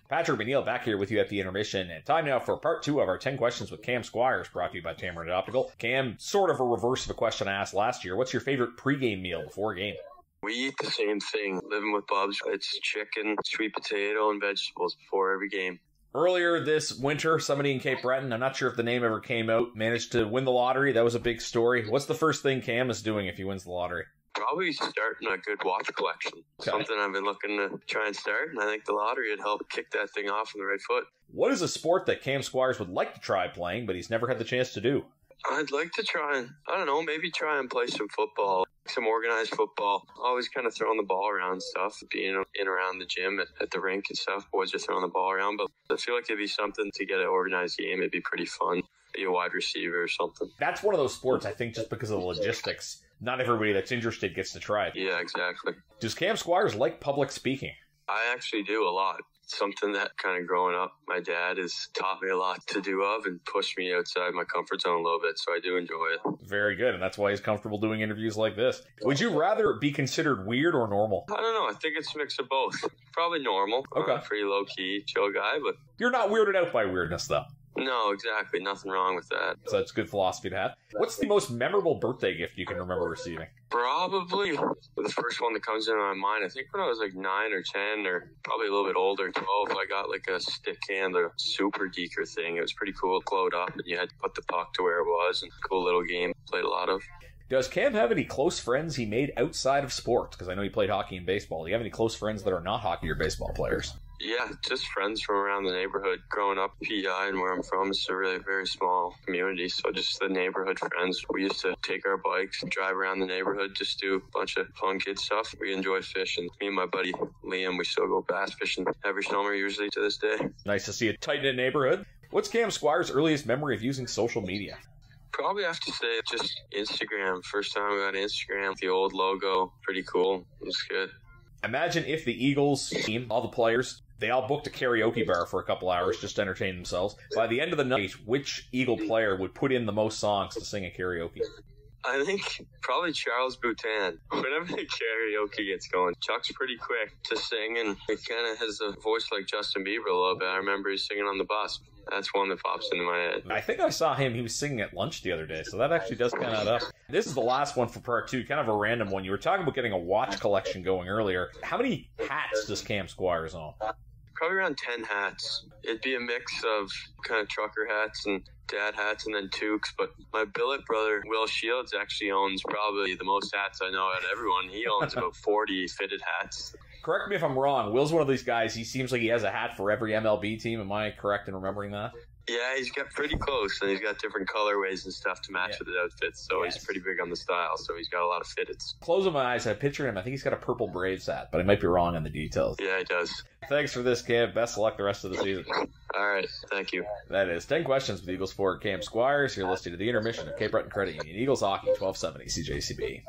Patrick McNeil back here with you at the intermission, and time now for part 2 of our 10 questions with Cam Squires, brought to you by Tamarind Optical. Cam, sort of a reverse of a question I asked last year. What's your favorite pregame meal before a game? We eat the same thing. Living with Bubs, it's chicken, sweet potato, and vegetables before every game. Earlier this winter, somebody in Cape Breton, I'm not sure if the name ever came out, managed to win the lottery. That was a big story. What's the first thing Cam is doing if he wins the lottery? Probably starting a good watch collection. Okay. Something I've been looking to try and start, and I think the lottery would help kick that thing off on the right foot. What is a sport that Cam Squires would like to try playing, but he's never had the chance to do? I'd like to try and, maybe try and play some football, some organized football. Always kind of throwing the ball around and stuff, being in around the gym at the rink and stuff. Boys are throwing the ball around, but I feel like it'd be something to get an organized game. It'd be pretty fun. Be a wide receiver or something. That's one of those sports, I think, just because of the logistics. Not everybody that's interested gets to try it. Yeah, exactly. Does Cam Squires like public speaking? I actually do a lot. Something that kind of growing up, my dad has taught me a lot to do of and pushed me outside my comfort zone a little bit, so I do enjoy it. Very good, and that's why he's comfortable doing interviews like this. Would you rather be considered weird or normal? I don't know. I think it's a mix of both. Probably normal. Okay. Pretty low-key, chill guy, but... You're not weirded out by weirdness, though. No, exactly. Nothing wrong with that. So that's good philosophy to have. What's the most memorable birthday gift you can remember receiving? Probably the first one that comes into my mind. I think when I was like 9 or 10 or probably a little bit older, 12, I got like a stick handler super geeker thing. It was pretty cool. Glowed up and you had to put the puck to where it was. And cool little game. Played a lot of. Does Cam have any close friends he made outside of sports? Because I know he played hockey and baseball. Do you have any close friends that are not hockey or baseball players? Yeah, just friends from around the neighborhood. Growing up in PEI and where I'm from, it's a really very small community. So just the neighborhood friends. We used to take our bikes and drive around the neighborhood, just do a bunch of fun kid stuff. We enjoy fishing. Me and my buddy Liam, we still go bass fishing every summer usually to this day. Nice to see a tight-knit neighborhood. What's Cam Squires' earliest memory of using social media? Probably have to say just Instagram. First time I got Instagram, the old logo. Pretty cool. It was good. Imagine if the Eagles team, all the players, they all booked a karaoke bar for a couple hours just to entertain themselves. By the end of the night, which Eagle player would put in the most songs to sing a karaoke? I think probably Charles Boutin. Whenever the karaoke gets going, Chuck's pretty quick to sing, and he kind of has a voice like Justin Bieber a little bit. I remember he's singing on the bus. That's one that pops into my head. I think I saw him. He was singing at lunch the other day, so that actually does kind of add up. This is the last one for part 2, kind of a random one. You were talking about getting a watch collection going earlier. How many hats does Cam Squires own? Probably around 10 hats. It'd be a mix of kind of trucker hats and dad hats and then toques. But my billet brother, Will Shields, actually owns probably the most hats I know out of everyone. He owns about 40 fitted hats. Correct me if I'm wrong. Will's one of these guys, he seems like he has a hat for every MLB team. Am I correct in remembering that? Yeah, he's got pretty close, and he's got different colorways and stuff to match with his outfits, so he's pretty big on the style, so he's got a lot of fitteds. Closing my eyes, I picture him. I think he's got a purple Braves hat, but I might be wrong on the details. Yeah, he does. Thanks for this, Cam. Best of luck the rest of the season. All right, thank you. That is 10 questions with Eagles forward Cam Squires. You're listening to the intermission of Cape Breton Credit Union Eagles Hockey, 1270 CJCB.